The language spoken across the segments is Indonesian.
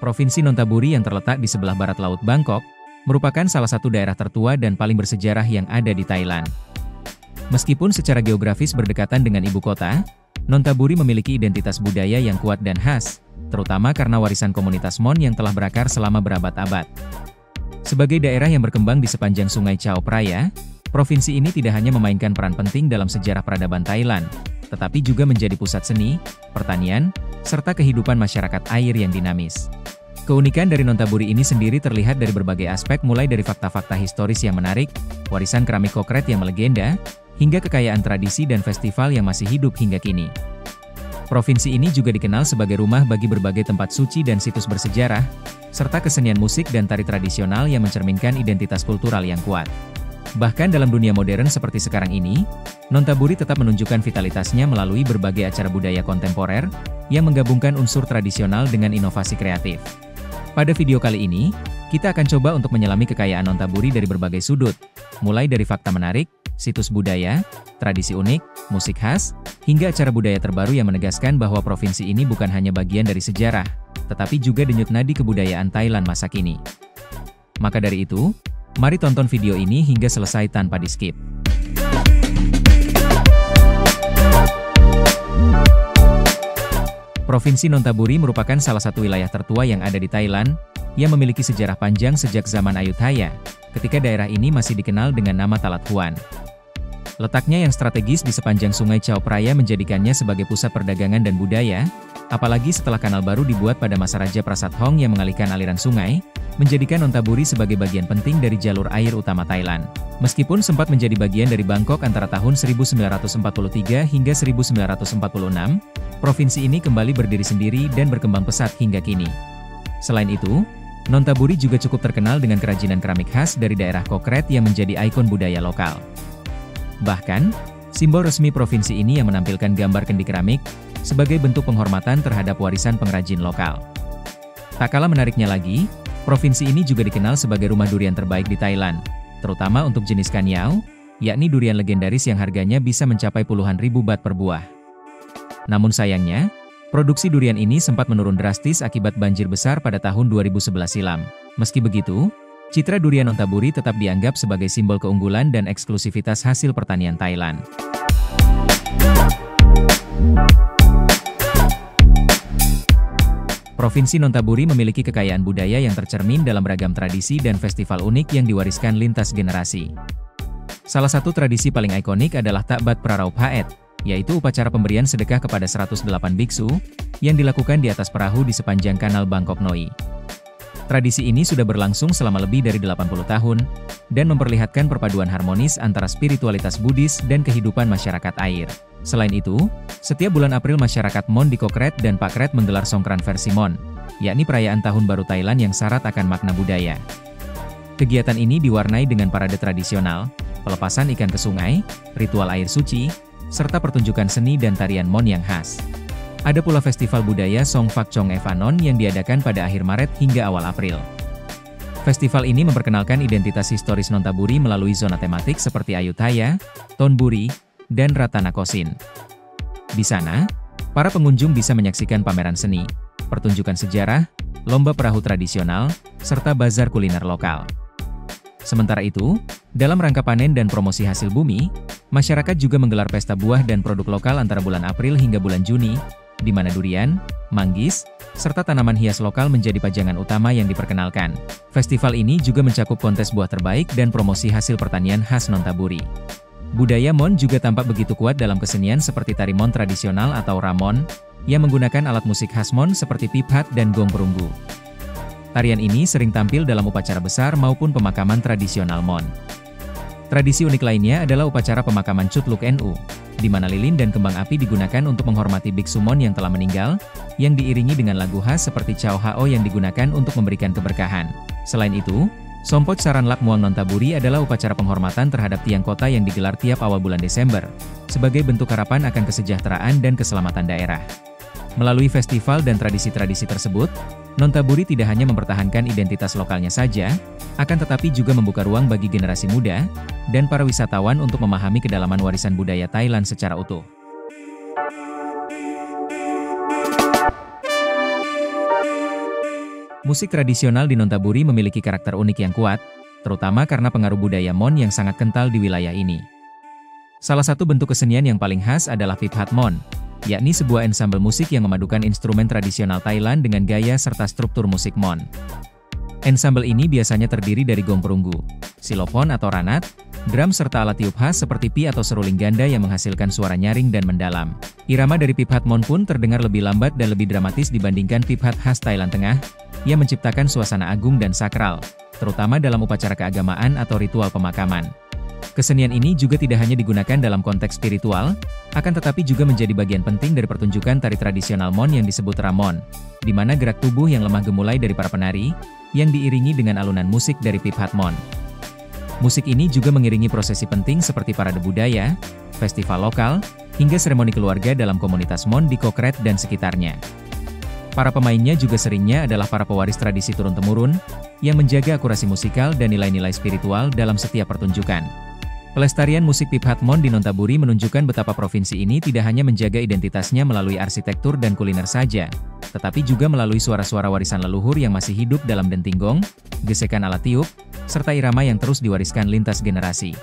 Provinsi Nonthaburi yang terletak di sebelah barat Laut Bangkok, merupakan salah satu daerah tertua dan paling bersejarah yang ada di Thailand. Meskipun secara geografis berdekatan dengan ibu kota, Nonthaburi memiliki identitas budaya yang kuat dan khas, terutama karena warisan komunitas Mon yang telah berakar selama berabad-abad. Sebagai daerah yang berkembang di sepanjang Sungai Chao Phraya, provinsi ini tidak hanya memainkan peran penting dalam sejarah peradaban Thailand, tetapi juga menjadi pusat seni, pertanian, serta kehidupan masyarakat air yang dinamis. Keunikan dari Nonthaburi ini sendiri terlihat dari berbagai aspek, mulai dari fakta-fakta historis yang menarik, warisan keramik kokret yang melegenda, hingga kekayaan tradisi dan festival yang masih hidup hingga kini. Provinsi ini juga dikenal sebagai rumah bagi berbagai tempat suci dan situs bersejarah, serta kesenian musik dan tari tradisional yang mencerminkan identitas kultural yang kuat. Bahkan dalam dunia modern seperti sekarang ini, Nonthaburi tetap menunjukkan vitalitasnya melalui berbagai acara budaya kontemporer, yang menggabungkan unsur tradisional dengan inovasi kreatif. Pada video kali ini, kita akan coba untuk menyelami kekayaan Nonthaburi dari berbagai sudut, mulai dari fakta menarik, situs budaya, tradisi unik, musik khas, hingga acara budaya terbaru yang menegaskan bahwa provinsi ini bukan hanya bagian dari sejarah, tetapi juga denyut nadi kebudayaan Thailand masa kini. Maka dari itu, mari tonton video ini hingga selesai tanpa di-skip. Provinsi Nonthaburi merupakan salah satu wilayah tertua yang ada di Thailand, yang memiliki sejarah panjang sejak zaman Ayutthaya, ketika daerah ini masih dikenal dengan nama Talat Huan. Letaknya yang strategis di sepanjang Sungai Chao Phraya menjadikannya sebagai pusat perdagangan dan budaya, apalagi setelah kanal baru dibuat pada masa Raja Prasathong yang mengalihkan aliran sungai, menjadikan Nonthaburi sebagai bagian penting dari jalur air utama Thailand. Meskipun sempat menjadi bagian dari Bangkok antara tahun 1943 hingga 1946, provinsi ini kembali berdiri sendiri dan berkembang pesat hingga kini. Selain itu, Nonthaburi juga cukup terkenal dengan kerajinan keramik khas dari daerah kokret yang menjadi ikon budaya lokal. Bahkan, simbol resmi provinsi ini yang menampilkan gambar kendi keramik, sebagai bentuk penghormatan terhadap warisan pengrajin lokal. Tak kalah menariknya lagi, provinsi ini juga dikenal sebagai rumah durian terbaik di Thailand, terutama untuk jenis Kanyao, yakni durian legendaris yang harganya bisa mencapai puluhan ribu baht per buah. Namun sayangnya, produksi durian ini sempat menurun drastis akibat banjir besar pada tahun 2011 silam. Meski begitu, citra durian Nonthaburi tetap dianggap sebagai simbol keunggulan dan eksklusivitas hasil pertanian Thailand. Provinsi Nonthaburi memiliki kekayaan budaya yang tercermin dalam beragam tradisi dan festival unik yang diwariskan lintas generasi. Salah satu tradisi paling ikonik adalah Takbat Praraup Haet, yaitu upacara pemberian sedekah kepada 108 biksu, yang dilakukan di atas perahu di sepanjang kanal Bangkok Noi. Tradisi ini sudah berlangsung selama lebih dari 80 tahun, dan memperlihatkan perpaduan harmonis antara spiritualitas Buddhis dan kehidupan masyarakat air. Selain itu, setiap bulan April masyarakat Mon di Kokret dan Pakret menggelar Songkran versi Mon, yakni perayaan Tahun Baru Thailand yang syarat akan makna budaya. Kegiatan ini diwarnai dengan parade tradisional, pelepasan ikan ke sungai, ritual air suci, serta pertunjukan seni dan tarian Mon yang khas. Ada pula festival budaya Song Phak Chong Evanon yang diadakan pada akhir Maret hingga awal April. Festival ini memperkenalkan identitas historis Nonthaburi melalui zona tematik seperti Ayutthaya, Thonburi, dan Ratanakosin. Di sana, para pengunjung bisa menyaksikan pameran seni, pertunjukan sejarah, lomba perahu tradisional, serta bazar kuliner lokal. Sementara itu, dalam rangka panen dan promosi hasil bumi, masyarakat juga menggelar pesta buah dan produk lokal antara bulan April hingga bulan Juni, di mana durian, manggis, serta tanaman hias lokal menjadi pajangan utama yang diperkenalkan. Festival ini juga mencakup kontes buah terbaik dan promosi hasil pertanian khas Nonthaburi. Budaya Mon juga tampak begitu kuat dalam kesenian seperti tari Mon tradisional atau Ramon, yang menggunakan alat musik khas Mon seperti piphat dan gong perunggu. Tarian ini sering tampil dalam upacara besar maupun pemakaman tradisional Mon. Tradisi unik lainnya adalah upacara pemakaman Chutluk Nu, di mana lilin dan kembang api digunakan untuk menghormati biksu Mon yang telah meninggal, yang diiringi dengan lagu khas seperti Chao Hao yang digunakan untuk memberikan keberkahan. Selain itu, Sompot Saran Lak Muang Nonthaburi adalah upacara penghormatan terhadap tiang kota yang digelar tiap awal bulan Desember, sebagai bentuk harapan akan kesejahteraan dan keselamatan daerah. Melalui festival dan tradisi-tradisi tersebut, Nonthaburi tidak hanya mempertahankan identitas lokalnya saja, akan tetapi juga membuka ruang bagi generasi muda, dan para wisatawan untuk memahami kedalaman warisan budaya Thailand secara utuh. Musik tradisional di Nonthaburi memiliki karakter unik yang kuat, terutama karena pengaruh budaya Mon yang sangat kental di wilayah ini. Salah satu bentuk kesenian yang paling khas adalah Phip Hat Mon, yakni sebuah ensemble musik yang memadukan instrumen tradisional Thailand dengan gaya serta struktur musik Mon. Ensemble ini biasanya terdiri dari gong perunggu, silopon atau ranat, drum serta alat tiup khas seperti pi atau seruling ganda yang menghasilkan suara nyaring dan mendalam. Irama dari Phip Hat Mon pun terdengar lebih lambat dan lebih dramatis dibandingkan Phip Hat khas Thailand Tengah, yang menciptakan suasana agung dan sakral, terutama dalam upacara keagamaan atau ritual pemakaman. Kesenian ini juga tidak hanya digunakan dalam konteks spiritual, akan tetapi juga menjadi bagian penting dari pertunjukan tari tradisional Mon yang disebut Ramon, di mana gerak tubuh yang lemah gemulai dari para penari, yang diiringi dengan alunan musik dari Phip Hat Mon. Musik ini juga mengiringi prosesi penting seperti parade budaya, festival lokal, hingga seremoni keluarga dalam komunitas Mon di Kokret dan sekitarnya. Para pemainnya juga seringnya adalah para pewaris tradisi turun-temurun, yang menjaga akurasi musikal dan nilai-nilai spiritual dalam setiap pertunjukan. Pelestarian musik Phip Hat Mon di Nonthaburi menunjukkan betapa provinsi ini tidak hanya menjaga identitasnya melalui arsitektur dan kuliner saja, tetapi juga melalui suara-suara warisan leluhur yang masih hidup dalam denting gong, gesekan alat tiup, serta irama yang terus diwariskan lintas generasi.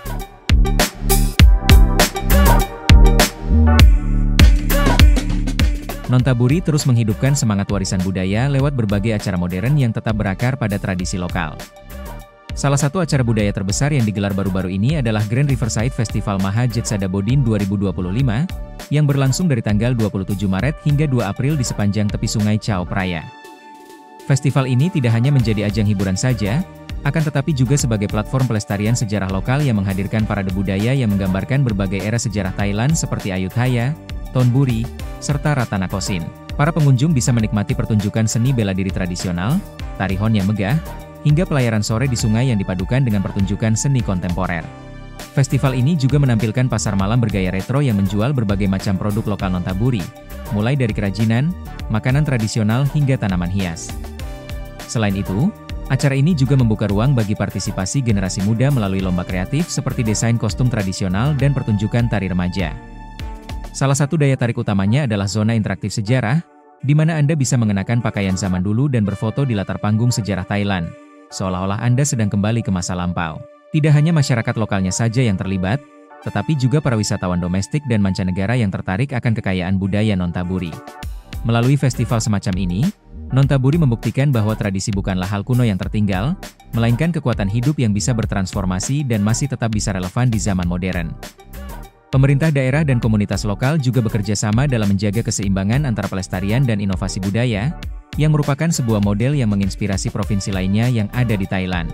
Nonthaburi terus menghidupkan semangat warisan budaya lewat berbagai acara modern yang tetap berakar pada tradisi lokal. Salah satu acara budaya terbesar yang digelar baru-baru ini adalah Grand Riverside Festival Maha Jetsadabodin 2025, yang berlangsung dari tanggal 27 Maret hingga 2 April di sepanjang tepi sungai Chao Phraya. Festival ini tidak hanya menjadi ajang hiburan saja, akan tetapi juga sebagai platform pelestarian sejarah lokal yang menghadirkan parade budaya yang menggambarkan berbagai era sejarah Thailand seperti Ayutthaya, Thonburi, serta Ratanakosin. Para pengunjung bisa menikmati pertunjukan seni bela diri tradisional, tari hon yang megah, hingga pelayaran sore di sungai yang dipadukan dengan pertunjukan seni kontemporer. Festival ini juga menampilkan pasar malam bergaya retro yang menjual berbagai macam produk lokal Nonthaburi, mulai dari kerajinan, makanan tradisional hingga tanaman hias. Selain itu, acara ini juga membuka ruang bagi partisipasi generasi muda melalui lomba kreatif seperti desain kostum tradisional dan pertunjukan tari remaja. Salah satu daya tarik utamanya adalah zona interaktif sejarah, di mana Anda bisa mengenakan pakaian zaman dulu dan berfoto di latar panggung sejarah Thailand, seolah-olah Anda sedang kembali ke masa lampau. Tidak hanya masyarakat lokalnya saja yang terlibat, tetapi juga para wisatawan domestik dan mancanegara yang tertarik akan kekayaan budaya Nonthaburi. Melalui festival semacam ini, Nonthaburi membuktikan bahwa tradisi bukanlah hal kuno yang tertinggal, melainkan kekuatan hidup yang bisa bertransformasi dan masih tetap bisa relevan di zaman modern. Pemerintah daerah dan komunitas lokal juga bekerja sama dalam menjaga keseimbangan antara pelestarian dan inovasi budaya, yang merupakan sebuah model yang menginspirasi provinsi lainnya yang ada di Thailand.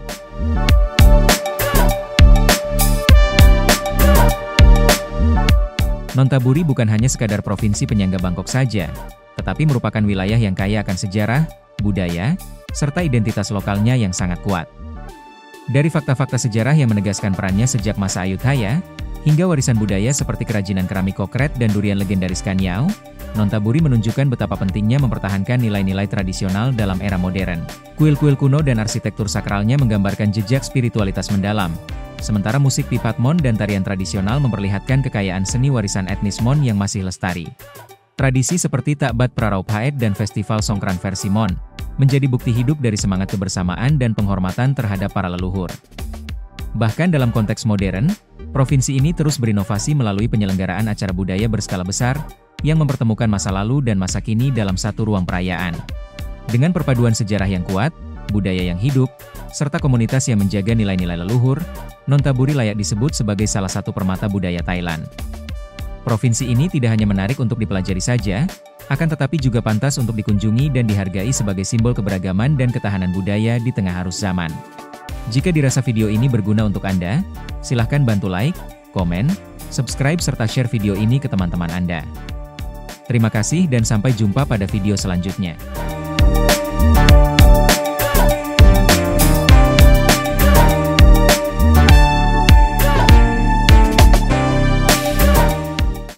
Nonthaburi bukan hanya sekadar provinsi penyangga Bangkok saja, tetapi merupakan wilayah yang kaya akan sejarah, budaya, serta identitas lokalnya yang sangat kuat. Dari fakta-fakta sejarah yang menegaskan perannya sejak masa Ayutthaya, hingga warisan budaya seperti kerajinan keramik Kokret dan durian legendaris Kanyao, Nonthaburi menunjukkan betapa pentingnya mempertahankan nilai-nilai tradisional dalam era modern. Kuil-kuil kuno dan arsitektur sakralnya menggambarkan jejak spiritualitas mendalam, sementara musik Phip Hat Mon dan tarian tradisional memperlihatkan kekayaan seni warisan etnis Mon yang masih lestari. Tradisi seperti Takbat Praraup Haet dan Festival Songkran versi Mon, menjadi bukti hidup dari semangat kebersamaan dan penghormatan terhadap para leluhur. Bahkan dalam konteks modern, provinsi ini terus berinovasi melalui penyelenggaraan acara budaya berskala besar, yang mempertemukan masa lalu dan masa kini dalam satu ruang perayaan. Dengan perpaduan sejarah yang kuat, budaya yang hidup, serta komunitas yang menjaga nilai-nilai leluhur, Nonthaburi layak disebut sebagai salah satu permata budaya Thailand. Provinsi ini tidak hanya menarik untuk dipelajari saja, akan tetapi juga pantas untuk dikunjungi dan dihargai sebagai simbol keberagaman dan ketahanan budaya di tengah arus zaman. Jika dirasa video ini berguna untuk Anda, silahkan bantu like, komen, subscribe serta share video ini ke teman-teman Anda. Terima kasih dan sampai jumpa pada video selanjutnya.